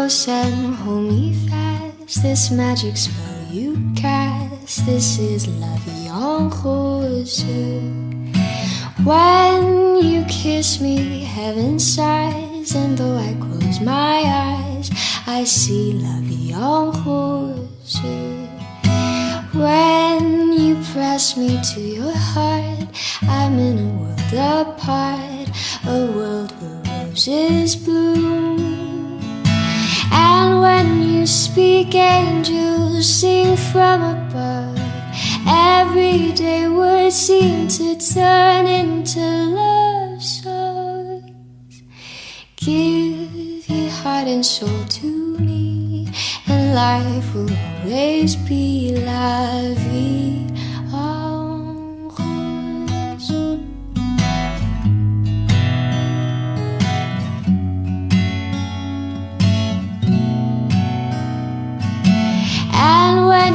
close and hold me fast. This magic spell you cast, this is la vie en rose. When you kiss me, heaven sighs, and though I close my eyes, I see la vie en rose. When you press me to your heart, I'm in a world apart, a world where roses bloom. And when you speak, angels sing from above. Everyday words seem to turn into love songs. Give your heart and soul to me, and life will always be la vie.